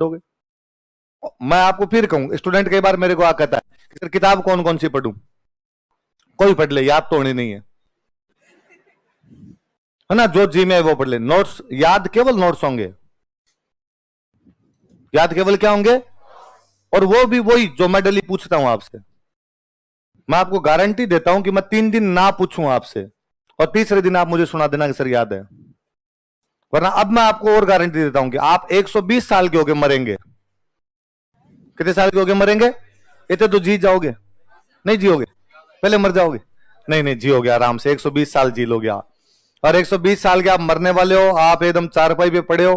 दोगे? मैं आपको फिर कहूं, स्टूडेंट कई बार मेरे को आ कहता है कि सर किताब कौन कौन सी पढ़ूं? कोई पढ़ ले, याद तो होनी नहीं है ना, जो जी में वो पढ़ ले। नोट्स याद केवल नोट्स होंगे, याद केवल क्या होंगे? और वो भी वही जो मैं डेली पूछता हूं आपसे। मैं आपको गारंटी देता हूं कि मैं 3 दिन ना पूछूं आपसे और तीसरे दिन आप मुझे सुना देना कि सर याद है। वरना अब मैं आपको और गारंटी देता हूं कि आप 120 साल के होके मरेंगे। कितने साल के होके मरेंगे? इतने तो जी जाओगे? नहीं जियोगे, पहले मर जाओगे। नहीं नहीं, जियोगे आराम से, 120 साल जी लोगे आप। और 120 साल के आप मरने वाले हो, आप एकदम चारपाई पे पड़े हो,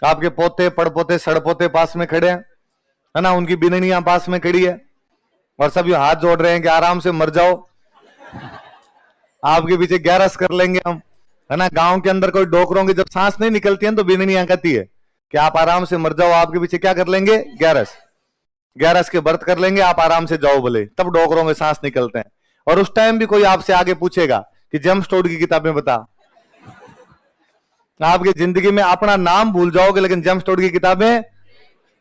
आपके पोते पड़पोते सड़पोते पास में खड़े हैं, है ना, उनकी बिननियां पास में खड़ी है और सभी हाथ जोड़ रहे हैं कि आराम से मर जाओ, आपके पीछे गैरस कर लेंगे हम, है ना। गांव के अंदर कोई डोकरों की जब सांस नहीं निकलती है तो बिननियां कहती है कि आप आराम से मर जाओ, आपके पीछे क्या कर लेंगे? गैरस। गैरस के व्रत कर लेंगे, आप आराम से जाओ बोले, तब डोकरों में सांस निकलते हैं। और उस टाइम भी कोई आपसे आगे पूछेगा कि जेम्स टोड की किताबें बता, आपकी जिंदगी में अपना नाम भूल जाओगे, लेकिन जेम्स टोड की किताबें,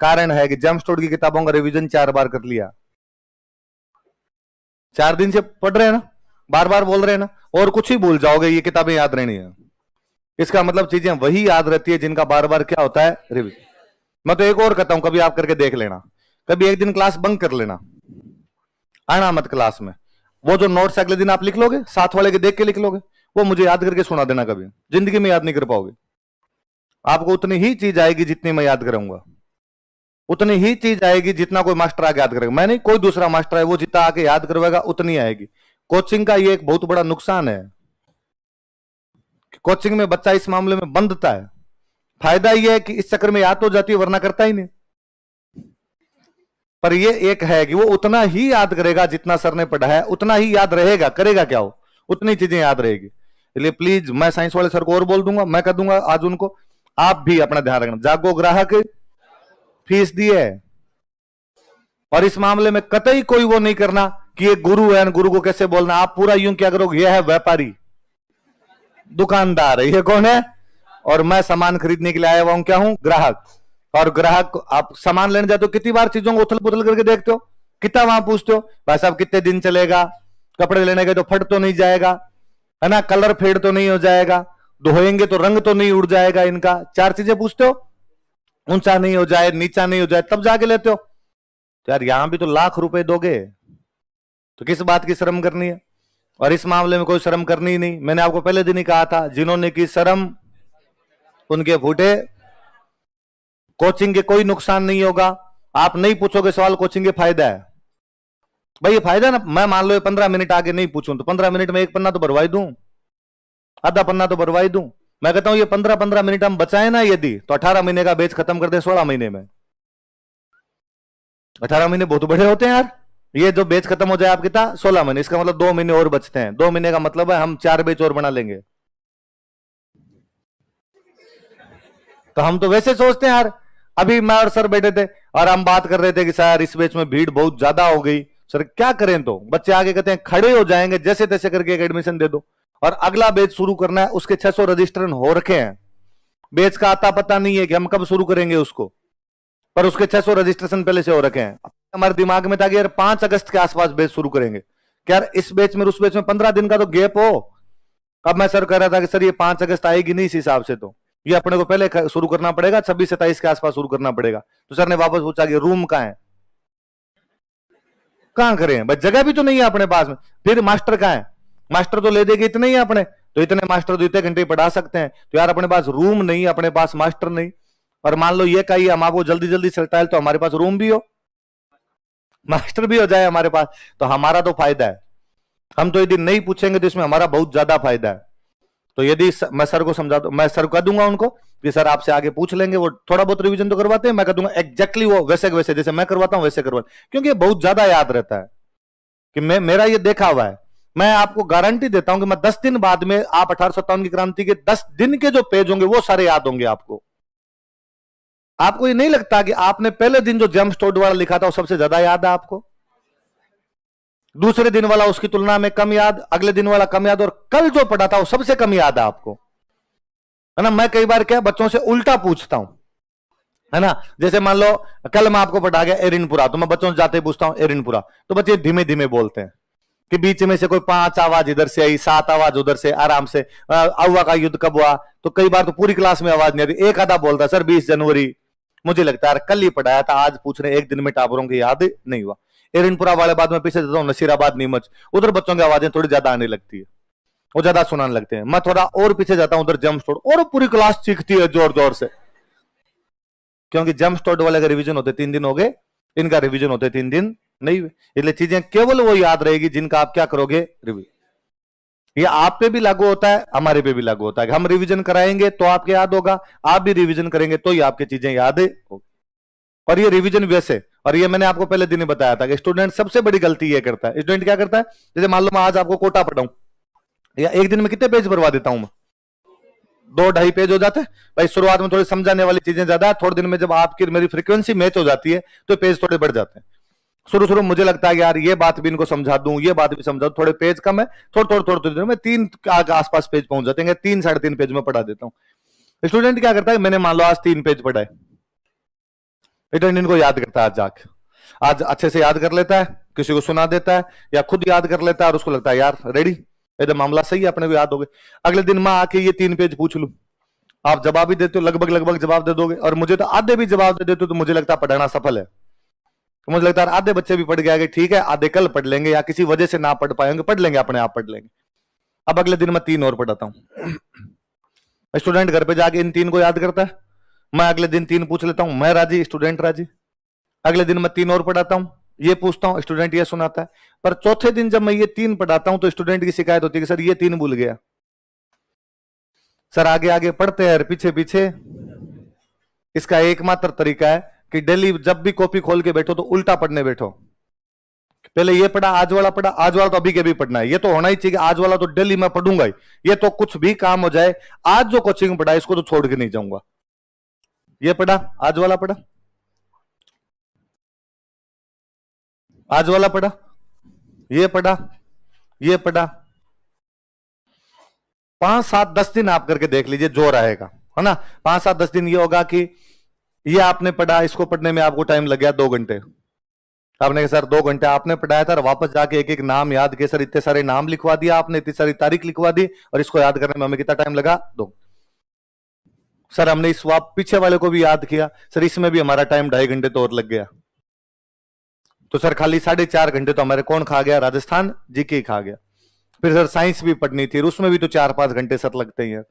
कारण है कि जेम्स टोड की किताबों का रिवीजन 4 बार कर लिया। 4 दिन से पढ़ रहे हैं ना, बार बार बोल रहे हैं ना, और कुछ ही भूल जाओगे, ये किताबें याद रहनी है। इसका मतलब चीजें वही याद रहती है जिनका बार बार क्या होता है? रिवीजन। मैं तो एक और कहता हूं, कभी आप करके देख लेना, कभी एक दिन क्लास बंक कर लेना, आना मत क्लास में। वो जो नोट्स अगले दिन आप लिख लोगे, साथ वाले के देख के लिख लोगे, वो मुझे याद करके सुना देना। कभी जिंदगी में याद नहीं कर पाओगे। आपको उतनी ही चीज आएगी जितनी मैं याद कराऊंगा, उतनी ही चीज आएगी जितना कोई मास्टर आके याद करेगा। मैं नहीं, कोई दूसरा मास्टर है वो जितना आके याद करवाएगा उतनी आएगी। कोचिंग का ये एक बहुत बड़ा नुकसान है, कोचिंग में बच्चा इस मामले में बंधता है। फायदा यह है कि इस चक्कर में याद तो जाती है, वरना करता ही नहीं। पर ये एक है कि वो उतना ही याद करेगा जितना सर ने पढ़ा है, उतना ही याद रहेगा, करेगा क्या हो, उतनी चीजें याद रहेगी। इसलिए प्लीज, मैं साइंस वाले सर को और बोल दूंगा, मैं कह दूंगा आज उनको, आप भी अपना ध्यान रखना। जागो ग्राहक, फीस दिए। और इस मामले में कतई कोई वो नहीं करना कि ये गुरु है, गुरु को कैसे बोलना। आप पूरा यूं क्या करोगे, यह है व्यापारी, दुकानदार है, ये कौन है? और मैं सामान खरीदने के लिए आया हुआ हूं, क्या हूं? ग्राहक। और ग्राहक, आप सामान लेने जाते हो, कितनी बार चीजों को उथल पुथल करके देखते हो, कितना वहां पूछते हो, भाई साहब कितने दिन चलेगा, कपड़े लेने गए तो फट तो नहीं जाएगा, है ना, कलर फेड तो नहीं हो जाएगा, धोएंगे तो रंग तो नहीं उड़ जाएगा इनका, 4 चीजें पूछते हो, ऊंचा नहीं हो जाए, नीचा नहीं हो जाए, तब जाके लेते हो। तो यार यहां भी तो लाख रुपए दोगे, तो किस बात की शर्म करनी है? और इस मामले में कोई शर्म करनी ही नहीं। मैंने आपको पहले दिन ही कहा था, जिन्होंने की शर्म उनके फूटे। कोचिंग के कोई नुकसान नहीं होगा, आप नहीं पूछोगे सवाल, कोचिंग के फायदा है भाई, ये फायदा ना। मैं मान लो 15 मिनट आगे नहीं पूछूं तो 15 मिनट में एक पन्ना तो भरवाई दूं, आधा पन्ना तो भरवाई दूं। मैं कहता हूं ये 15-15 मिनट हम बचाए ना यदि, तो 18 महीने का बैच खत्म कर दे 16 महीने में। 18 महीने बहुत बड़े होते हैं यार। ये जो बैच खत्म हो जाए आपके था 16 महीने, इसका मतलब 2 महीने और बचते हैं। 2 महीने का मतलब है हम 4 बैच और बना लेंगे। तो हम तो वैसे सोचते हैं यार। अभी मैं और सर बैठे थे और हम बात कर रहे थे कि सर इस बैच में भीड़ बहुत ज्यादा हो गई, सर क्या करें? तो बच्चे आगे कहते हैं खड़े हो जाएंगे, जैसे तैसे करके एक एडमिशन दे दो। और अगला बैच शुरू करना है, उसके 600 रजिस्ट्रेशन हो रखे हैं, बैच का आता पता नहीं है कि हम कब शुरू करेंगे उसको, पर उसके 600 रजिस्ट्रेशन पहले से हो रखे हैं। हमारे दिमाग में था कि यार 5 अगस्त के आसपास बैच शुरू करेंगे, क्या यार इस बैच में उस बैच में 15 दिन का तो गैप हो। अब मैं सर कह रहा था कि सर ये 5 अगस्त आएगी नहीं इस हिसाब से, तो ये अपने को पहले शुरू करना पड़ेगा, 26-27 के आसपास शुरू करना पड़ेगा। तो सर ने वापस पूछा कि रूम कहां है, कहां करें भाई, जगह भी तो नहीं है अपने पास में। फिर मास्टर कहां है, मास्टर तो ले देंगे इतने ही अपने, तो इतने मास्टर तो इतने घंटे पढ़ा सकते हैं, तो यार अपने पास रूम नहीं, अपने पास मास्टर नहीं। और मान लो ये कहिए हम आपको जल्दी जल्दी चलता है, तो हमारे पास रूम भी हो, मास्टर भी हो जाए हमारे पास, तो हमारा तो फायदा है। हम तो यदि नहीं पूछेंगे तो इसमें हमारा बहुत ज्यादा फायदा है। तो यदि मैं सर को समझा दो, मैं सर कह दूंगा उनको कि सर आपसे आगे पूछ लेंगे, वो थोड़ा बहुत रिवीजन तो करवाते हैं, मैं कह दूंगा एग्जैक्टली वो वैसे वैसे जैसे मैं करवाता हूं वैसे करवा, क्योंकि ये बहुत ज्यादा याद रहता है कि मेरा ये देखा हुआ है। मैं आपको गारंटी देता हूं कि मैं 10 दिन बाद में आप 1857 की क्रांति के 10 दिन के जो पेज होंगे वो सारे याद होंगे आपको। आपको ये नहीं लगता कि आपने पहले दिन जो जेम्स टोड वाला लिखा था वो सबसे ज्यादा याद है आपको? दूसरे दिन वाला उसकी तुलना में कम याद, अगले दिन वाला कम याद, और कल जो पढ़ा था वो सबसे कम याद है आपको, है ना। मैं कई बार क्या बच्चों से उल्टा पूछता हूं, है ना। जैसे मान लो कल मैं आपको पढ़ा गया एरिनपुरा, तो मैं बच्चों से जाते ही पूछता हूं एरिनपुरा, तो बच्चे धीमे धीमे बोलते हैं कि बीच में से कोई 5 आवाज इधर से आई, 7 आवाज उधर से, आराम से। अव्वा का युद्ध कब हुआ, तो कई बार तो पूरी क्लास में आवाज नहीं आती, एक आधा बोलता है सर 20 जनवरी। मुझे लगता है कल ही पढ़ाया था, आज पूछ रहे एक दिन में टाबरों की याद नहीं हुआ। एरिनपुरा वाले बाद में पीछे जाता हूँ नसीराबाद नीमच, उधर बच्चों की आवाजें थोड़ी ज्यादा आने लगती है, वो ज्यादा सुनाने लगते हैं। मैं थोड़ा और पीछे जाता हूं उधर जम्प स्टोर, और पूरी क्लास चीखती है जोर जोर से, क्योंकि जम्प स्टोर वाले का रिवीजन होते 3 दिन हो गए, इनका रिवीजन होते 3 दिन नहीं हुए। इसलिए चीजें केवल वो याद रहेगी जिनका आप क्या करोगे, रिवीजन। ये आप पे भी लागू होता है, हमारे पे भी लागू होता है। हम रिवीजन कराएंगे तो आपके याद होगा, आप भी रिवीजन करेंगे तो ही आपकी चीजें याद होगी। और ये रिवीजन वैसे, और ये मैंने आपको पहले दिन ही बताया था कि स्टूडेंट सबसे बड़ी गलती ये करता है। स्टूडेंट क्या करता है, जैसे मान लो मैं आज आपको कोटा पढ़ाऊं, या एक दिन में कितने पेज भरवा देता हूं मैं, 2-2.5 पेज हो जाते हैं भाई। शुरुआत में थोड़ी समझाने वाली चीजें ज्यादा, थोड़े दिन में जब आपकी मेरी फ्रीक्वेंसी मैच हो जाती है तो पेज थोड़े बढ़ जाते हैं। शुरू शुरू मुझे लगता है यार ये बात भी इनको समझा दूं, ये बात भी समझा दूं, थोड़े पेज कम है, थोड़े दिन में 3 आसपास पेज पहुंच जाते हैं, 3-3.5 पेज में पढ़ा देता हूं। स्टूडेंट क्या करता है, मैंने मान लो आज 3 पेज पढ़ाए, स्टूडेंट इनको याद करता है, आज जाके आज अच्छे से याद कर लेता है, किसी को सुना देता है या खुद याद कर लेता है, और उसको लगता है यार रेडी, एकदम मामला सही है, अपने को याद हो गए। अगले दिन मैं आके ये 3 पेज पूछ लूं, आप जवाब भी देते हो, लगभग जवाब दे दोगे, और मुझे तो आधे भी जवाब दे देते हो, तो मुझे लगता है पढ़ाना सफल है। तो मुझे लगता है आधे बच्चे भी पढ़ गए, ठीक है, आधे कल पढ़ लेंगे, या किसी वजह से ना पढ़ पाएंगे, पढ़ लेंगे, अपने आप पढ़ लेंगे। अब अगले दिन मैं 3 और पढ़ाता हूं। स्टूडेंट घर पे जाके इन 3 को याद करता है, मैं अगले दिन 3 पूछ लेता हूं, मैं राजी, स्टूडेंट राजी। अगले दिन मैं 3 और पढ़ाता हूं, ये पूछता हूं, स्टूडेंट ये सुनाता है। पर चौथे दिन जब मैं ये 3 पढ़ाता हूं तो स्टूडेंट की शिकायत होती है कि सर ये 3 भूल गया, सर आगे आगे पढ़ते हैं पीछे पीछे। इसका एकमात्र तरीका है कि डेली जब भी कॉपी खोल के बैठो तो उल्टा पढ़ने बैठो। पहले ये पढ़ा, आज वाला पढ़ा, आज वाला तो अभी के भी पढ़ना है, ये तो होना ही चाहिए, आज वाला तो डेली मैं पढ़ूंगा ही, ये तो कुछ भी काम हो जाए, आज जो कोचिंग पढ़ा इसको तो छोड़ के नहीं जाऊंगा। ये पढ़ा, आज वाला पढ़ा, आज वाला पढ़ा, ये पढ़ा, ये पढ़ा। 5-7-10 दिन आप करके देख लीजिए, जो रहेगा, है ना। 5-7-10 दिन ये होगा कि ये आपने पढ़ा, इसको पढ़ने में आपको टाइम लग गया 2 घंटे। आपने कहा सर 2 घंटे आपने पढ़ाया था, और वापस जाके एक एक नाम याद किए, सर इतने सारे नाम लिखवा दिया आपने, इतनी सारी तारीख लिखवा दी, और इसको याद करने में हमें कितना टाइम लगा, 2। सर हमने इस पीछे वाले को भी याद किया, सर इसमें भी हमारा टाइम 2.5 घंटे तो और लग गया। तो सर खाली 4.5 घंटे तो हमारे कौन खा गया, राजस्थान जीके खा गया। फिर सर साइंस भी पढ़नी थी, उसमें भी तो 4-5 घंटे सर लगते ही हैं।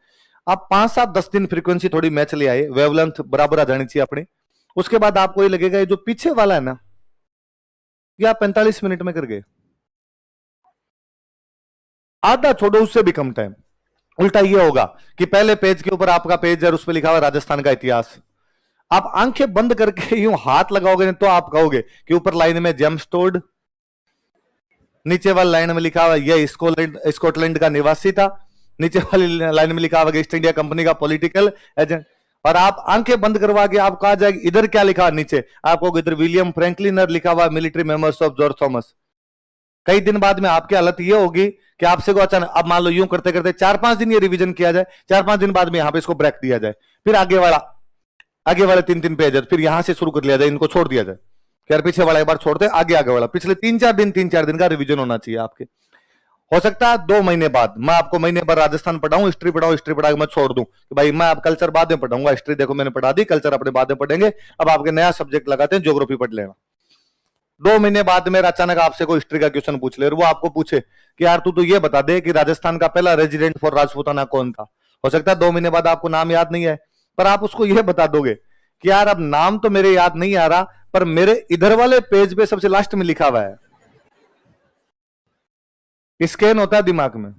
आप 5-7-10 दिन फ्रीक्वेंसी थोड़ी मैच ले आए, वेवलेंथ बराबर आ जानी चाहिए अपनी। उसके बाद आपको ये लगेगा ये जो पीछे वाला है ना, ये आप 45 मिनट में कर गए, आधा छोड़ो, उससे भी कम टाइम। उल्टा ये होगा कि पहले पेज के ऊपर आपका पेज है, उस पर लिखा हुआ राजस्थान का इतिहास, आप आंखें बंद करके यूं हाथ लगाओगे तो आप कहोगे कि ऊपर लाइन में जेम्स स्टोर्ड, नीचे वाली लाइन में लिखा हुआ ये स्कॉटलैंड का निवासी था, नीचे वाली लाइन में लिखा हुआ ईस्ट इंडिया कंपनी का पॉलिटिकल एजेंट। और आप आंखें बंद करवा के आप कहा जाएगा इधर क्या लिखा, नीचे आपको इधर विलियम फ्रैंकलिन लिखा हुआ, military members of George Thomas. कई दिन बाद में आपकी हालत ये होगी कि आपसे को अचानक, अब मान लो यूं करते करते 4-5 दिन ये रिवीजन किया जाए, 4-5 दिन बाद में यहां पे इसको ब्रेक दिया जाए, फिर आगे वाले 3-3 पेज, फिर यहां से शुरू कर लिया जाए, इनको छोड़ दिया जाए, यार पीछे वाला एक बार छोड़ते, आगे वाला, पिछले 3-4 दिन का रिवीजन होना चाहिए आपके। हो सकता है 2 महीने बाद मैं आपको महीने भर राजस्थान पढ़ाऊं, हिस्ट्री पढ़ा के मैं छोड़ दूं कि भाई मैं आप कल्चर बाद में पढ़ाऊंगा, हिस्ट्री देखो मैंने पढ़ा दी, कल्चर अपने बाद में पढ़ेंगे, अब आपके नया सब्जेक्ट लगाते हैं, ज्योग्राफी पढ़ लेना। 2 महीने बाद में अचानक आपसे कोई हिस्ट्री का क्वेश्चन पूछ ले, और वो आपको पूछे कि यार तू तो ये बता दे कि राजस्थान का पहला रेजिडेंट फॉर राजपूताना कौन था। हो सकता है 2 महीने बाद आपको नाम याद नहीं है, पर आप उसको यह बता दोगे कि यार अब नाम तो मेरे याद नहीं आ रहा, पर मेरे इधर वाले पेज पे सबसे लास्ट में लिखा हुआ है। स्कैन होता है दिमाग में,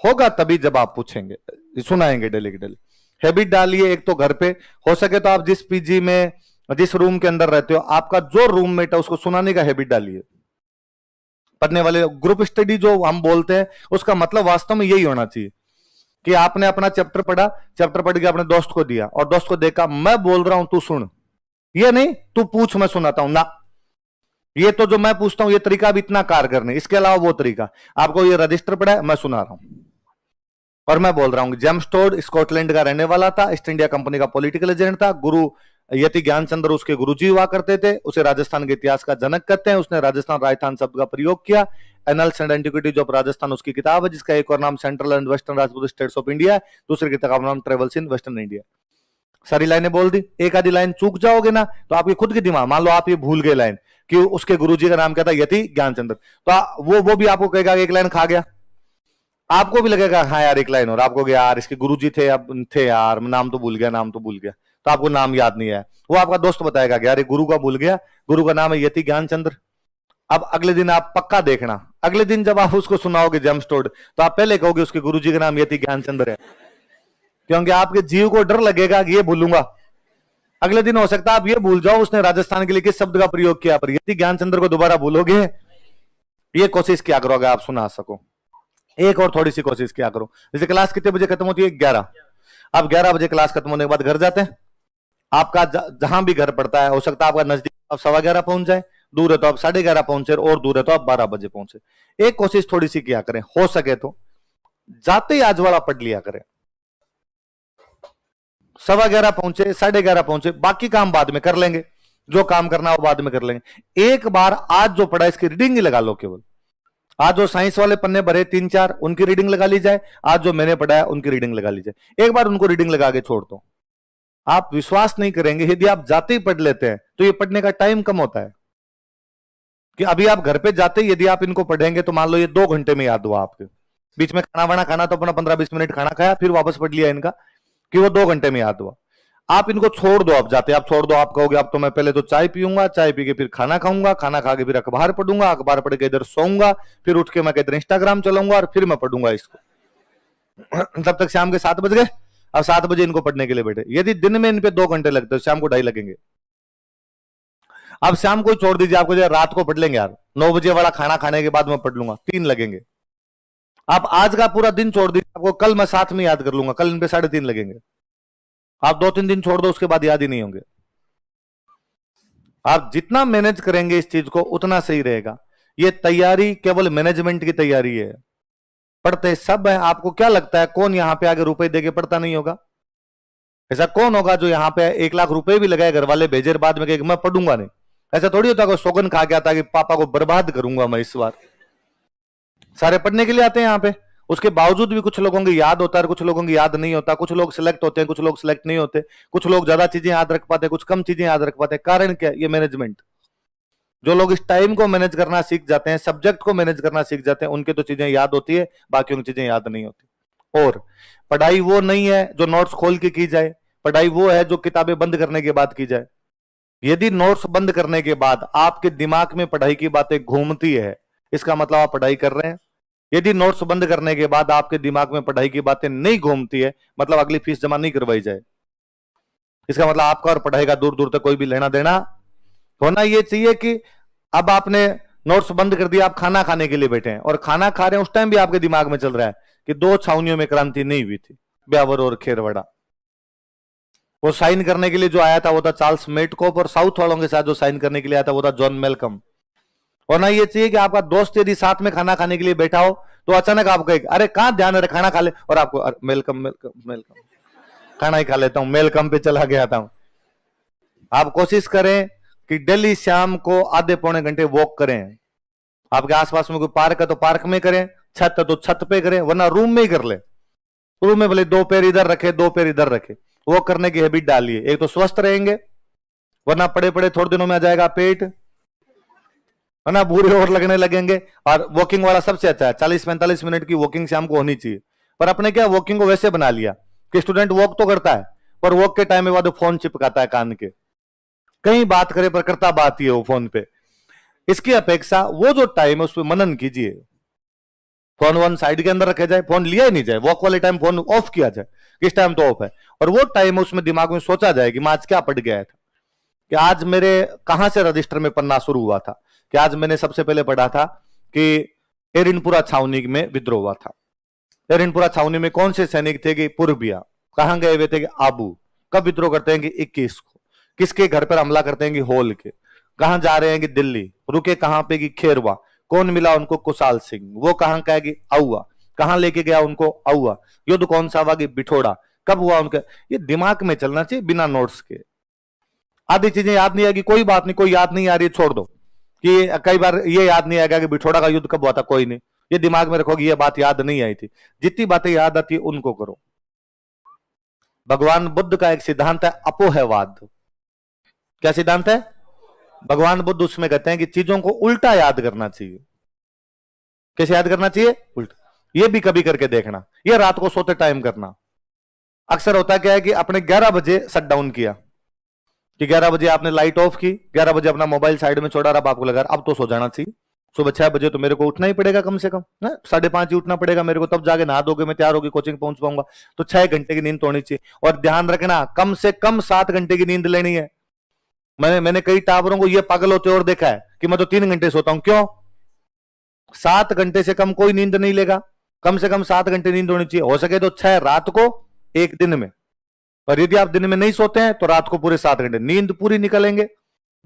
होगा तभी जब आप पूछेंगे, सुनाएंगे डेली की डेली। हैबिट डालिए एक तो घर पे, हो सके तो आप जिस पीजी में, जिस रूम के अंदर रहते हो, आपका जो रूममेट है उसको सुनाने का हैबिट डालिए। पढ़ने वाले ग्रुप स्टडी जो हम बोलते हैं, उसका मतलब वास्तव में यही होना चाहिए कि आपने अपना चैप्टर पढ़ा, चैप्टर पढ़ के अपने दोस्त को दिया, और दोस्त को देखा मैं बोल रहा हूं तू सुन, ये नहीं तू पूछ मैं सुनाता हूं ना, ये तो जो मैं पूछता हूं ये तरीका भी इतना कारगर नहीं, इसके अलावा वो तरीका, आपको ये रजिस्टर पढ़ा है, मैं सुना रहा हूं और मैं बोल रहा हूं जेम्स टोड स्कॉटलैंड का रहने वाला था, ईस्ट इंडिया कंपनी का पॉलिटिकल एजेंट था, गुरु यति ज्ञानचंद्र उसके गुरुजी हुआ करते थे, उसे राजस्थान के इतिहास का जनक कहते हैं। उसने राजस्थान राजस्थान शब्द का प्रयोग किया। Annuls and antiquities of Rajasthan उसकी किताब है, जिसका एक और नाम central and western Rajput states of India है, दूसरी किताब का नाम ट्रेवल्स इन वेस्टर्न इंडिया। सारी लाइनें बोल दी, एक आधी लाइन चूक जाओगे ना तो आपकी खुद की दिमाग, मान लो आप ये भूल गए लाइन कि उसके गुरुजी का नाम क्या था, यति ज्ञानचंद्र, तो वो भी आपको कहेगा एक लाइन खा गया, आपको भी लगेगा हाँ यार एक लाइन, और आपको यार इसके गुरुजी थे, अब थे यार, नाम तो भूल गया, तो आपको नाम याद नहीं है। वो आपका दोस्त बताएगा कि यार ये गुरु का भूल गया, गुरु का नाम है यति ज्ञानचंद्र। अब अगले दिन आप पक्का देखना, अगले दिन जब आप उसको सुनाओगे जेम्स टोड, तो आप पहले कहोगे उसके गुरुजी का नाम यति ज्ञानचंद्र है, क्योंकि आपके जीव को डर लगेगा कि ये भूलूंगा। अगले दिन हो सकता है आप ये भूल जाओ उसने राजस्थान के लिए किस शब्द का प्रयोग किया, पर यति ज्ञानचंद्र को दोबारा भूलोगे। ये कोशिश क्या करोगे आप सुना सको, एक और थोड़ी सी कोशिश क्या करो। जैसे क्लास कितने बजे खत्म होती है, 11। अब 11 बजे क्लास खत्म होने के बाद घर जाते हैं, आपका जहां भी घर पड़ता है, हो सकता है आपका नजदीक आप 11:15 पहुंच जाए, दूर है तो आप 11:30 पहुंचे, और दूर है तो आप 12 बजे पहुंचे। एक कोशिश थोड़ी सी क्या करें, हो सके तो जाते ही आज वाला पढ़ लिया करें। 11:15 पहुंचे, 11:30 पहुंचे, बाकी काम बाद में कर लेंगे, जो काम करना है वो बाद में कर लेंगे। एक बार आज जो पढ़ा इसकी रीडिंग ही लगा लो। केवल आज जो साइंस वाले पन्ने भरे 3-4 उनकी रीडिंग लगा ली जाए, आज जो मैंने पढ़ा है उनकी रीडिंग लगा ली जाए। एक बार उनको रीडिंग लगा के छोड़ दो, आप विश्वास नहीं करेंगे, यदि आप जाते ही पढ़ लेते हैं तो ये पढ़ने का टाइम कम होता है। कि अभी आप घर पे जाते ही यदि आप इनको पढ़ेंगे तो मान लो ये 2 घंटे में याद हुआ आपके, बीच में खाना वाना खाना तो अपना 15-20 मिनट खाना खाया, फिर वापस पढ़ लिया इनका, कि वो 2 घंटे में याद हुआ। आप इनको छोड़ दो, आप जाते आप छोड़ दो, आप कहोगे अब तो मैं पहले तो चाय पीऊंगा, चाय पी के फिर खाना खाऊंगा, खाना खा के फिर अखबार पढ़ूंगा, अखबार पढ़ के इधर सोऊंगा, फिर उठ के मैं इधर इंस्टाग्राम चलाऊंगा और फिर मैं पढ़ूंगा इसको। तब तक शाम के 7 बज गए। अब 7 बजे इनको पढ़ने के लिए बैठे, यदि दिन में इन पे 2 घंटे लगते शाम को 2.5 लगेंगे। अब शाम को छोड़ दीजिए, आपको रात को पढ़ लेंगे यार, 9 बजे वाला खाना खाने के बाद मैं पढ़ लूंगा, 3 लगेंगे। आप आज का पूरा दिन छोड़ दीजिए, आपको कल मैं साथ में याद कर लूंगा, कल इन पे 3.5 लगेंगे। आप 2-3 दिन छोड़ दो, उसके बाद याद ही नहीं होंगे। आप जितना मैनेज करेंगे इस चीज को उतना सही रहेगा। ये तैयारी केवल मैनेजमेंट की तैयारी है, पढ़ते सब है। आपको क्या लगता है कौन यहां पे आगे रुपए देके पढ़ता नहीं होगा? ऐसा कौन होगा जो यहां पे 1 लाख रुपए भी लगाए, घर वाले भेजे, बाद में कहे मैं पढ़ूंगा नहीं? ऐसा थोड़ी होता है सौगन खा गया था कि पापा को बर्बाद करूंगा मैं इस बार। सारे पढ़ने के लिए आते हैं यहाँ पे, उसके बावजूद भी कुछ लोगों की याद होता है, कुछ लोगों की याद नहीं होता, कुछ लोग सिलेक्ट होते हैं, कुछ लोग सिलेक्ट नहीं होते, कुछ लोग ज्यादा चीजें याद रख पाते हैं, कुछ कम चीजें याद रख पाते हैं। कारण क्या? ये मैनेजमेंट। जो लोग इस टाइम को मैनेज करना सीख जाते हैं, सब्जेक्ट को मैनेज करना सीख जाते हैं, उनके तो चीजें याद होती है, बाकी उनकी चीजें याद नहीं होती। और पढ़ाई वो नहीं है जो नोट्स खोल के की जाए, पढ़ाई वो है जो किताबें बंद करने के बाद की जाए। यदि नोट्स बंद करने के बाद आपके दिमाग में पढ़ाई की बातें घूमती है, इसका मतलब आप पढ़ाई कर रहे हैं। यदि नोट्स बंद करने के बाद आपके दिमाग में पढ़ाई की बातें नहीं घूमती है, मतलब अगली फीस जमा नहीं करवाई जाए, इसका मतलब आपका और पढ़ाई का दूर दूर तक कोई भी लेना देना होना ये चाहिए। कि अब आपने नोट्स बंद कर दिया, आप खाना खाने के लिए बैठे हैं और खाना खा रहे हैं, उस टाइम भी आपके दिमाग में चल रहा है कि 2 छावनियों में क्रांति नहीं हुई थी, ब्यावर और खेरवड़ा। वो साइन करने के लिए जो आया था वो था चार्ल्स मेटकोप, और साउथ वालों के साथ जो साइन करने के लिए आया था वो था जॉन मेलकम। होना ये चाहिए कि आपका दोस्त यदि साथ में खाना खाने के लिए बैठा हो तो अचानक आप कहे अरे कहां ध्यान है, खाना खा ले, और आपको मेलकम मेलकम मेलकम, खाना ही खा लेता हूं, मेलकम पे चला गया था। आप कोशिश करें कि डेली शाम को आधे पौने घंटे वॉक करें। आपके आसपास में कोई पार्क है तो पार्क में करें, छत है तो छत पे करें, वरना रूम में ही कर ले। रूम में भले 2 पैर इधर रखे, 2 पैर इधर रखे, वॉक करने की हैबिट डालिए। एक तो स्वस्थ रहेंगे, वरना पड़े पड़े थोड़े दिनों में आ जाएगा पेट, है ना, बूढ़े और लगने लगेंगे। और वॉकिंग वाला सबसे अच्छा है, 40-45 मिनट की वॉकिंग शाम को होनी चाहिए। पर अपने क्या वॉकिंग को वैसे बना लिया कि स्टूडेंट वॉक तो करता है पर वॉक के टाइम में बाद फोन चिपकाता है कान के, कहीं बात करे पर करता बात ही है वो फोन पे। इसकी अपेक्षा वो जो टाइम है उस पर मनन कीजिए, फोन वन साइड के अंदर रखे जाए, फोन लिया ही नहीं जाए, वॉक वाले टाइम फोन ऑफ किया जाए, किस टाइम तो ऑफ है, और वो टाइम उसमें दिमाग में सोचा जाए कि मैं आज क्या पढ़ गया था, कि आज मेरे कहां से रजिस्टर में पढ़ना शुरू हुआ था, कि आज मैंने सबसे पहले पढ़ा था कि एरिनपुरा छावनी में विद्रोह हुआ था। एरिनपुरा छावनी में कौन से सैनिक थे कि पूर्बिया, कहां गए हुए थे कि आबू, कब विद्रोह करते हैं कि 21 को, किसके घर पर हमला करते हैं कि होल के, कहां जा रहे हैं कि दिल्ली, रुके कहां पे कि खेरवा, कौन मिला उनको कुशाल सिंह, वो कहां का है कि आउआ, कहां लेके गया उनको आउआ, युद्ध कौन सा हुआ कि बिठोड़ा, कब हुआ उनका, ये दिमाग में चलना चाहिए बिना नोट्स के। आधी चीजें याद नहीं आएगी, कोई बात नहीं, कोई याद नहीं आ रही छोड़ दो। कि कई बार ये याद नहीं आएगा कि बिठोड़ा का युद्ध कब हुआ था, कोई नहीं, ये दिमाग में रखोगे ये बात याद नहीं आई थी। जितनी बातें याद आती है उनको करो। भगवान बुद्ध का एक सिद्धांत है अपोहवाद। क्या सिद्धांत है? भगवान बुद्ध उसमें कहते हैं कि चीजों को उल्टा याद करना चाहिए। कैसे याद करना चाहिए? उल्टा। ये भी कभी करके देखना, ये रात को सोते टाइम करना। अक्सर होता क्या है कि आपने 11 बजे शट डाउन किया, कि 11 बजे आपने लाइट ऑफ की, 11 बजे अपना मोबाइल साइड में छोड़ा, अब आपको लगा अब तो सो जाना चाहिए, सुबह 6 बजे तो मेरे को उठना ही पड़ेगा, कम से कम 5:30 ही उठना पड़ेगा मेरे को, तब जाके नहा धोके मैं तैयार होगी कोचिंग पहुंच पाऊंगा। तो 6 घंटे की नींद तो होनी चाहिए। और ध्यान रखना, कम से कम 7 घंटे की नींद लेनी है। मैंने कई टावरों को ये पागल होते और देखा है कि मैं तो 3 घंटे सोता हूं। क्यों? 7 घंटे से कम कोई नींद नहीं लेगा, कम से कम 7 घंटे नींद होनी चाहिए। हो सके तो 6 रात को, 1 दिन में। पर यदि आप दिन में नहीं सोते हैं तो रात को पूरे 7 घंटे नींद पूरी निकलेंगे।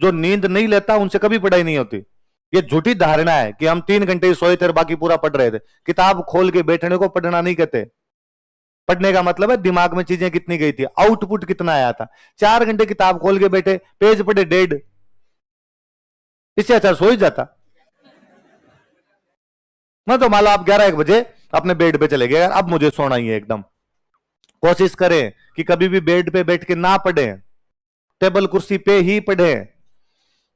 जो नींद नहीं लेता उनसे कभी पढ़ाई नहीं होती। ये झूठी धारणा है कि हम 3 घंटे ही सोए थे और बाकी पूरा पढ़ रहे थे। किताब खोल के बैठने को पढ़ना नहीं कहते। पढ़ने का मतलब है दिमाग में चीजें कितनी गई थी, आउटपुट कितना आया था। 4 घंटे किताब खोल के बैठे, पेज पढ़े 1.5, इससे अच्छा सो ही जाता। ना तो मान लो आप 11-1 बजे अपने बेड पे चले गए, अब मुझे सोना ही है एकदम। कोशिश करें कि कभी भी बेड पे बैठ के ना पढ़े, टेबल कुर्सी पे ही पढ़े।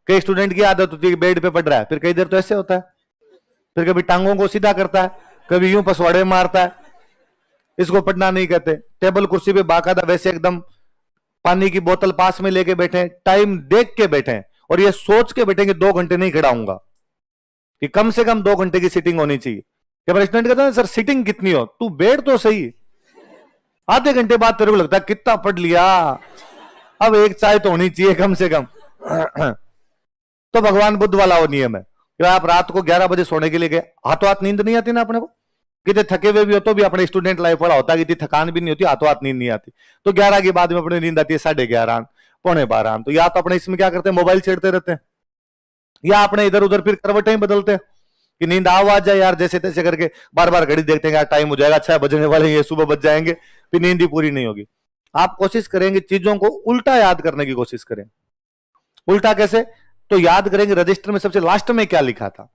कई स्टूडेंट की आदत होती है कि बेड पे पढ़ रहा है, फिर कई देर तो ऐसे होता है, फिर कभी टांगों को सीधा करता है, कभी यूं पसवाड़े मारता है। इसको पढ़ना नहीं कहते। टेबल कुर्सी पे बाकायदा वैसे एकदम पानी की बोतल पास में लेके बैठे, टाइम देख के बैठे और ये सोच के बैठे कि 2 घंटे नहीं खड़ा हूंगा, कि कम से कम 2 घंटे की सीटिंग होनी चाहिए। जब स्टूडेंट कहता है सर सीटिंग कितनी हो, तू बैठ तो सही। आधे घंटे बाद तेरे को लगता है कितना पढ़ लिया, अब एक चाय तो होनी चाहिए कम से कम। तो भगवान बुद्ध वाला वो नियम है कि आप रात को 11 बजे सोने के लिए गए, हाथों हाथ नींद नहीं आती ना अपने को, कितने थके हुए भी हो तो भी अपने स्टूडेंट लाइफ वाला होता है कि थकान भी नहीं होती, हाथों हाथ नींद नहीं आती। तो 11 के बाद में अपनी नींद आती है 11:30, 11:45। तो या तो अपने इसमें क्या करते हैं, मोबाइल छेड़ते रहते हैं, या अपने इधर उधर फिर करवटें बदलते हैं कि नींद आ जाए यार, जैसे तैसे करके बार बार घड़ी देखते हैं यार टाइम हो जाएगा, 6 बजने वाले हैं, सुबह बज जाएंगे, फिर नींद ही पूरी नहीं होगी। आप कोशिश करेंगे चीजों को उल्टा याद करने की कोशिश करें। उल्टा कैसे? तो याद करेंगे रजिस्टर में सबसे लास्ट में क्या लिखा था।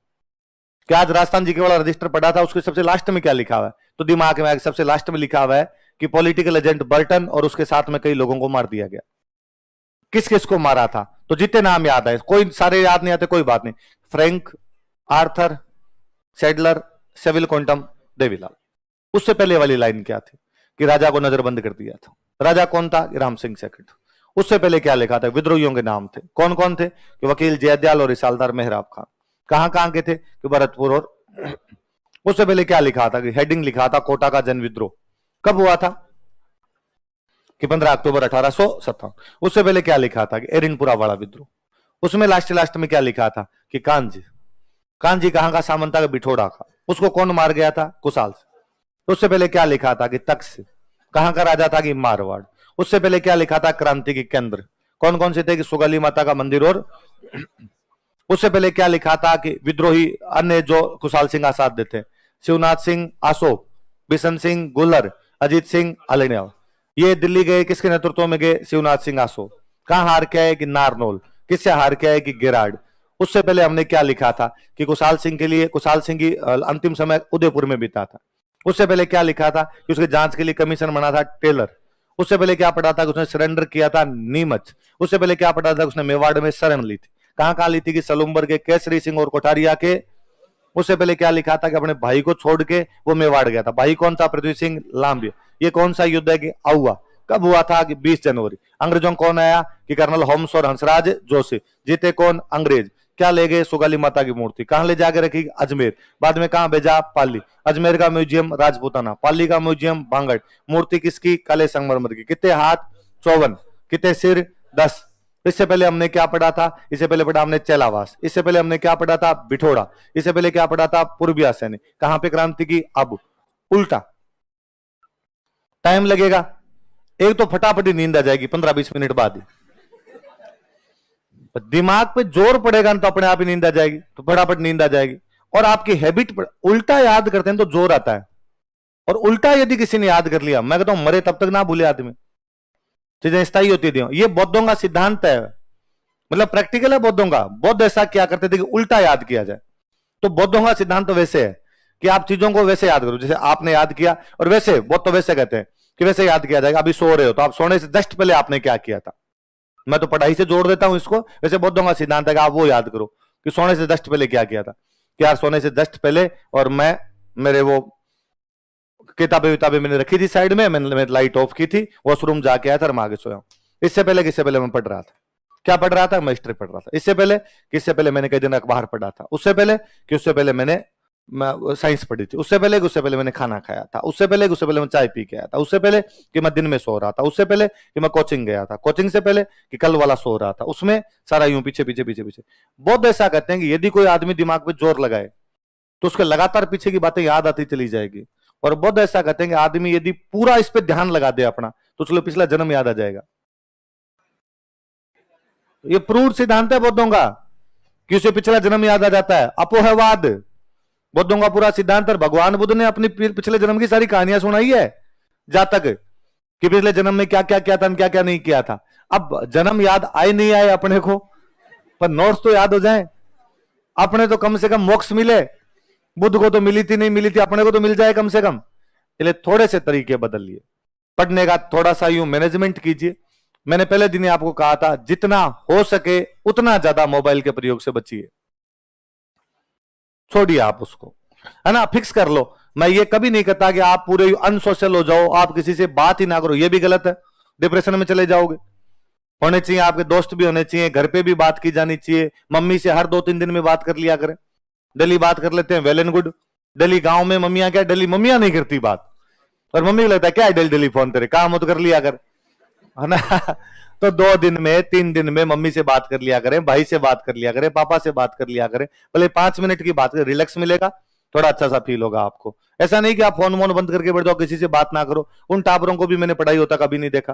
क्या आज राजस्थान जी के वाला रजिस्टर पढ़ा था, उसके सबसे लास्ट में क्या लिखा हुआ है? तो दिमाग में सबसे लास्ट में लिखा हुआ है कि पॉलिटिकल एजेंट बर्टन और उसके साथ में कई लोगों को मार दिया गया। किस किस को मारा था? तो जितने नाम याद है, कोई सारे याद नहीं आते, कोई बात नहीं। Frank, Arthur, Sadler, Saville quantum, Devilal. उससे पहले वाली लाइन क्या थी कि राजा को नजरबंद कर दिया था। राजा कौन था? राम सिंह सेकंड। उससे पहले क्या लिखा था? विद्रोहियों के नाम थे। कौन कौन थे? कि वकील जयदयाल और रिसालदार मेहराब खान। कहां कहां के थे? कि भरतपुर और उससे पहले क्या लिखा था? कि हेडिंग लिखा था कोटा का जन विद्रोह। कब हुआ था? कि 15 अक्टूबर 1857। उससे पहले क्या लिखा था? कि एरिनपुरा वाला विद्रोह। उसमें लास्ट में क्या लिखा था? कि कांजी। कांजी कहां का सामंत था? बिठोड़ा का। उसको कौन मार गया था? कुशाल से। उससे पहले क्या लिखा था? कि तख्त। कहां का राजा था? कि मारवाड़। उससे पहले क्या लिखा था? क्रांति के केंद्र। कौन कौन से थे? कि सुगाली माता का मंदिर और उससे पहले क्या लिखा था? कि विद्रोही अन्य जो कुशाल सिंह आजाद थे, शिवनाथ सिंह आसो, बिशन सिंह गुलर, अजीत सिंह अलेनिया। ये दिल्ली गए, किसके नेतृत्व में गए? शिवनाथ सिंह आसो। कहां हार के आए? कि नारनौल। किससे हार के आए? कि गिराड। उससे पहले हमने क्या लिखा था? कि कुशाल सिंह के लिए, कुशाल सिंह की अंतिम समय उदयपुर में बीता था। उससे पहले क्या लिखा था? कि उसके जांच के लिए कमीशन बना था टेलर। उससे पहले क्या पढ़ा था? कि उसने सरेंडर किया था नीमच। उससे पहले क्या पढ़ा था? उसने मेवाड़ में शरण ली थी। कहां ली थी? कि सलूम्बर के केसरी सिंह और कोठारिया के। उससे पहले क्या लिखा था? कि अपने भाई को छोड़ के वो मेवाड़ गया था। भाई कौन था? पृथ्वी सिंह लांबिया। ये कौन सा युद्ध है? कि आउआ। कब हुआ था? कि 20 जनवरी। अंग्रेजों कौन आया? कि कर्नल होम्स और हंसराज जोशी। जीते कौन? अंग्रेज। क्या ले गए? सुगाली माता की मूर्ति। कहां ले जाके रखी? अजमेर। बाद में कहां भेजा? पाली। अजमेर का म्यूजियम राजपूताना, पाली का म्यूजियम बांगड़। मूर्ति किसकी? काले संगमरमर की। कितने हाथ? 54। कितने सिर? 10। इससे पहले हमने क्या पढ़ा था? इससे पहले पढ़ा हमने चेलावास। इससे पहले हमने क्या पढ़ा था? बिठोड़ा। इससे पहले क्या पढ़ा था? पूर्बिया सैनिक। कहां पे क्रांति की? अब। उल्टा। टाइम लगेगा, एक तो फटाफट ही नींद आ जाएगी 15-20 मिनट बाद ही। दिमाग पे जोर पड़ेगा ना तो अपने आप ही नींद आ जाएगी, तो फटाफट नींद आ जाएगी। और आपकी हैबिट उल्टा याद करते हैं तो जोर आता है। और उल्टा यदि किसी ने याद कर लिया, मैं कहता हूं मरे तब तक ना भूले आदमी, चीजें स्थायी होती थी। ये बौद्धों का सिद्धांत है। मतलब प्रैक्टिकल है बौद्धों का। बौद्ध ऐसा क्या करते थे कि उल्टा याद किया जाए। तो बौद्धों का सिद्धांत तो वैसे है कि आप चीजों को वैसे याद करो जैसे आपने याद किया, और वैसे बौद्ध तो वैसे कहते हैं कि वैसे याद किया जाएगा। अभी सो रहे हो तो आप सोने से जस्ट पहले आपने क्या किया था। मैं तो पढ़ाई से जोड़ देता हूं इसको। वैसे बौद्धों का सिद्धांत है कि आप वो याद करो कि सोने से जस्ट पहले क्या किया था, कि यार सोने से जस्ट पहले और मैं मेरे वो किताबें विताबें मैंने रखी थी साइड में, मैंने लाइट ऑफ की थी, वॉशरूम जाके आया था और मैं आगे सोया हूं। इससे पहले किससे पहले मैं पढ़ रहा था, क्या पढ़ रहा था, मैं हिस्ट्री पढ़ रहा था। इससे पहले किससे पहले मैंने कई दिन अखबार पढ़ा था। उससे पहले कि उससे पहले मैंने साइंस पढ़ी थी। उससे पहले मैंने खाना खाया था। उससे पहले मैं चाय पी के आया था। उससे पहले कि मैं दिन में सो रहा था। उससे पहले कि मैं कोचिंग गया था। कोचिंग से पहले कि कल वाला सो रहा था। उसमें सारा यूं पीछे पीछे पीछे पीछे। बौद्ध ऐसा कहते हैं कि यदि कोई आदमी दिमाग पे जोर लगाए तो उसके लगातार पीछे की बातें याद आती चली जाएगी। और बौद्ध ऐसा कहते हैं कि आदमी यदि पूरा इस पे ध्यान लगा दे अपना तो उसको पिछला जन्म याद आ जाएगा। ये प्रूव सिद्धांत है बौद्धों का कि उसे पिछला जन्म याद आ जाता है। अपोहवाद बौद्धों का पूरा सिद्धांत। और भगवान बुद्ध ने अपनी पिछले जन्म की सारी कहानियां सुनाई है जातक कि पिछले जन्म में क्या क्या किया था, क्या क्या नहीं किया था। अब जन्म याद आए नहीं आए अपने को, पर नोट्स तो याद हो जाए अपने, तो कम से कम मोक्ष मिले। बुद्ध को तो मिली थी नहीं मिली थी, अपने को तो मिल जाए कम से कम। इसलिए थोड़े से तरीके बदल लिए पढ़ने का, थोड़ा सा यूं मैनेजमेंट कीजिए। मैंने पहले दिन ही आपको कहा था जितना हो सके उतना ज्यादा मोबाइल के प्रयोग से बचिए। छोड़िए आप उसको, है ना, फिक्स कर लो। मैं ये कभी नहीं कहता कि आप पूरे अनसोशल हो जाओ, आप किसी से बात ही ना करो, ये भी गलत है, डिप्रेशन में चले जाओगे। होने चाहिए आपके दोस्त भी होने चाहिए, घर पे भी बात की जानी चाहिए। मम्मी से हर 2-3 दिन में बात कर लिया करें। डेली बात कर लेते हैं, वेल एंड गुड। डेली गांव में मम्मियां क्या, डेली मम्मियां नहीं करती बात, और मम्मी को लगता है क्या डेली डेली फोन तेरे, काम हो तो कर लिया कर, है ना। तो 2 दिन में 3 दिन में मम्मी से बात कर लिया करें, भाई से बात कर लिया करें, पापा से बात कर लिया करें। भले 5 मिनट की बात करें, रिलैक्स मिलेगा, थोड़ा अच्छा सा फील होगा आपको। ऐसा नहीं कि आप फोन वोन बंद करके बैठ जाओ, किसी से बात ना करो। उन टाबरों को भी मैंने पढ़ाई होता कभी नहीं देखा।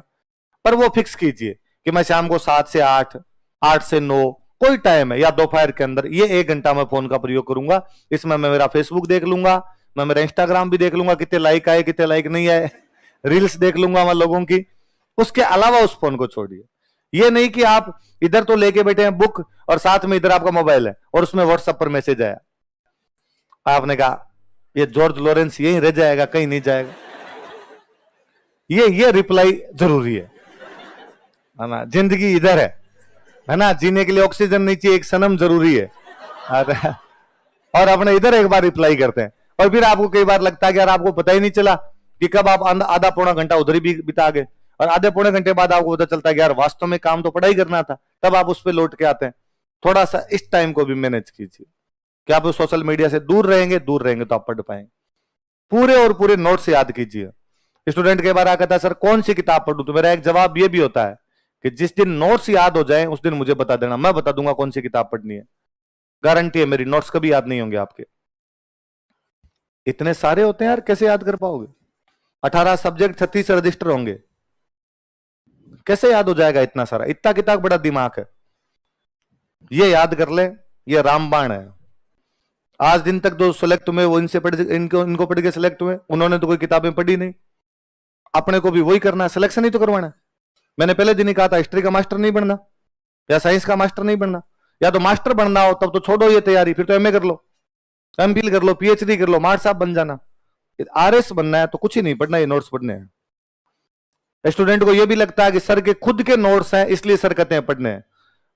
पर वो फिक्स कीजिए कि मैं शाम को 7 से 8, 8 से 9 कोई टाइम है, या दोपहर के अंदर ये 1 घंटा मैं फोन का प्रयोग करूंगा। इसमें मैं मेरा फेसबुक देख लूंगा, मैं मेरा इंस्टाग्राम भी देख लूंगा, कितने लाइक आए कितने लाइक नहीं आए, रील्स देख लूंगा मैं लोगों की। उसके अलावा उस फोन को छोड़िए। ये नहीं कि आप इधर तो लेके बैठे हैं बुक और साथ में इधर आपका मोबाइल है और उसमें व्हाट्सएप पर मैसेज आया, आपने कहा ये जॉर्ज लॉरेंस यहीं रह जाएगा, कहीं नहीं जाएगा। ये रिप्लाई जरूरी है ना। जिंदगी इधर है ना, जीने के लिए ऑक्सीजन नहीं चाहिए, एक सनम जरूरी है। और अपने इधर एक बार रिप्लाई करते हैं, और फिर आपको कई बार लगता है कि यार आपको पता ही नहीं चला कि कब आप आधा पौना घंटा उधर ही बिता गए, और आधे पौने घंटे बाद आपको पता चलता है कि यार वास्तव में काम तो पढ़ाई करना था। तब आप उस पर लौट के आते हैं। थोड़ा सा इस टाइम को भी मैनेज कीजिए कि आप सोशल मीडिया से दूर रहेंगे तो आप पढ़ पाएंगे। पूरे और पूरे नोट्स याद कीजिए। स्टूडेंट के बारे में कहता है सर कौन सी किताब पढ़ूं, तो मेरा एक जवाब ये भी होता है कि जिस दिन नोट्स याद हो जाए उस दिन मुझे बता देना, मैं बता दूंगा कौन सी किताब पढ़नी है। गारंटी है मेरी, नोट्स कभी याद नहीं होंगे आपके। इतने सारे होते हैं यार, कैसे याद कर पाओगे? 18 सब्जेक्ट, 36 रजिस्टर होंगे, कैसे याद हो जाएगा इतना सारा? इतना किताब बड़ा दिमाग है। ये याद कर ले, ये रामबाण है। आज दिन तक जो सिलेक्ट हुए वो इनसे पढ़ इनको पढ़ के सिलेक्ट हुए, उन्होंने तो कोई किताबें पढ़ी नहीं। अपने को भी वही करना है, सिलेक्शन ही तो करवाना है। मैंने पहले दिन ही कहा था हिस्ट्री का मास्टर नहीं बनना या साइंस का मास्टर नहीं बनना, या तो मास्टर बनना हो तब तो छोड़ो ये तैयारी, फिर तो एमए कर लो, एमफिल कर लो, पीएचडी कर लो, मार साहब बन जाना। आरएस बनना है तो कुछ ही नहीं पढ़ना, ये नोट्स पढ़ने हैं। स्टूडेंट को यह भी लगता है कि सर के खुद के नोट्स हैं इसलिए सर कहते हैं पढ़ने हैं।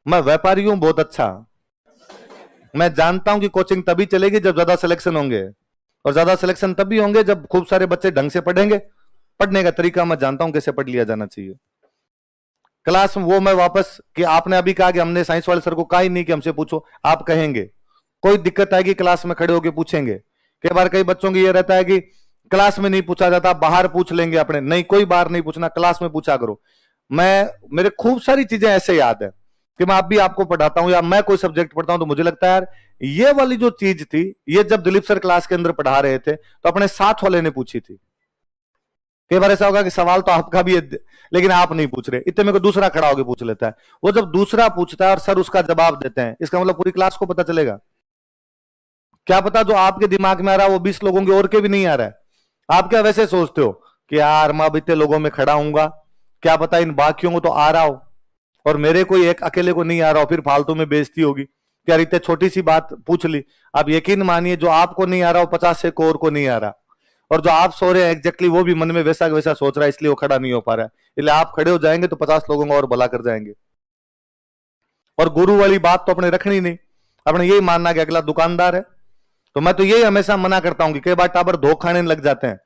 मैं व्यापारी हूं बहुत अच्छा, मैं जानता हूं कि कोचिंग तभी चलेगी जब ज्यादा सिलेक्शन होंगे, और ज्यादा सिलेक्शन तभी होंगे जब खूब सारे बच्चे ढंग से पढ़ेंगे। पढ़ने का तरीका मैं जानता हूं कैसे पढ़ लिया जाना चाहिए। क्लास में वो मैं वापस कि आपने अभी कहा कि हमने साइंस वाले सर को कहा ही नहीं कि हमसे पूछो, आप कहेंगे कोई दिक्कत आएगी क्लास में खड़े होकर पूछेंगे। कई बार कई बच्चों की ये रहता है कि क्लास में नहीं पूछा जाता, बाहर पूछ लेंगे अपने। नहीं, कोई बाहर नहीं पूछना, क्लास में पूछा करो। मेरे खूब सारी चीजें ऐसे याद है कि मैं अब भी आपको पढ़ाता हूं, या मैं कोई सब्जेक्ट पढ़ता हूं तो मुझे लगता है यार ये वाली जो चीज थी, ये जब दिलीप सर क्लास के अंदर पढ़ा रहे थे तो अपने साथ वाले ने पूछी थी। कई बार ऐसा होगा कि सवाल तो आपका भी है लेकिन आप नहीं पूछ रहे, इतने में को दूसरा खड़ा होकर पूछ लेता है। वो जब दूसरा पूछता है और सर उसका जवाब देते हैं, इसका मतलब पूरी क्लास को पता चलेगा। क्या पता जो आपके दिमाग में आ रहा है वो 20 लोगों के और के भी नहीं आ रहा है। आप क्या वैसे सोचते हो कि यार मैं अब इतने लोगों में खड़ा हूंगा, क्या पता इन बाकियों को तो आ रहा हो, और मेरे कोई एक अकेले को नहीं आ रहा, फिर फालतू में बेइज्जती होगी कि यार इतने छोटी सी बात पूछ ली। आप यकीन मानिए जो आपको नहीं आ रहा वो 50 से और को नहीं आ रहा, और जो आप सो रहे हैं एग्जैक्टली वो भी मन में वैसा वैसा सोच रहा है, इसलिए वो खड़ा नहीं हो पा रहा है। इसलिए आप खड़े हो जाएंगे तो 50 लोगों को और भला कर जाएंगे। और गुरु वाली बात तो अपने रखनी नहीं, अपने यही मानना कि अगला दुकानदार है। तो मैं तो यही हमेशा मना करता हूं कि कई बार टाबर धोख खाने लग जाते हैं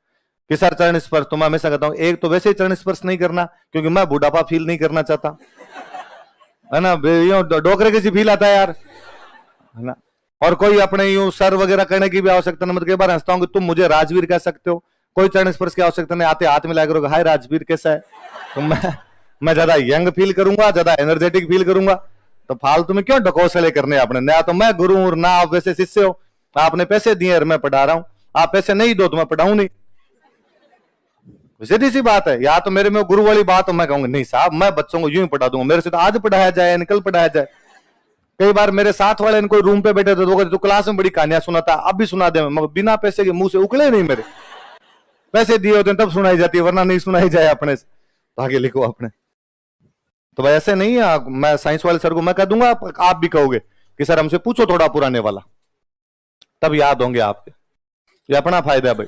कि सर चरण स्पर्श, तो मैं हमेशा कहता हूं एक तो वैसे ही चरण स्पर्श नहीं करना, क्योंकि मैं बुढ़ापा फील नहीं करना चाहता, है ना, डोकरे किसी फील आता है यार, है ना। और कोई अपने यूं सर वगैरह करने की भी आवश्यकता नहीं। मतलब कई बार हंसता हूं कि तुम मुझे राजवीर कह सकते हो, कोई चरण स्पर्श की आवश्यकता नहीं, आते हाथ मिला करोगे हाय राजवीर कैसा है, तो मैं ज्यादा यंग फील करूंगा, ज्यादा एनर्जेटिक फील करूंगा। तो फालतू में क्यों ढकोसले करने अपने, नया तो मैं गुरु हूं ना आप वैसे शिष्य हो, आपने पैसे दिए और मैं पढ़ा रहा हूं, आप पैसे नहीं दो तो मैं पढ़ाऊं नहीं। सीधी सी बात है। या तो मेरे में गुरु वाली बात हो, मैं कहूंगा नहीं साहब मैं बच्चों को यूं ही पढ़ा दूंगा, मेरे से तो आज पढ़ाया जाए निकल पढ़ाया जाए। कई बार मेरे साथ वाले इनको रूम पे बैठे थे तो क्लास में बड़ी कहानियां सुनाता, अब भी सुना दे, मगर बिना पैसे के मुंह से उकले नहीं मेरे, पैसे दिए होते तब सुनाई जाती है, वरना नहीं सुनाई जाए अपने से। तो आगे लिखो अपने। तो भाई ऐसे नहीं है, मैं साइंस वाले सर को मैं कह दूंगा, आप भी कहोगे कि सर हमसे पूछो थोड़ा पुराने वाला, तब याद होंगे आपके। ये अपना फायदा है भाई,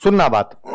सुनना बात।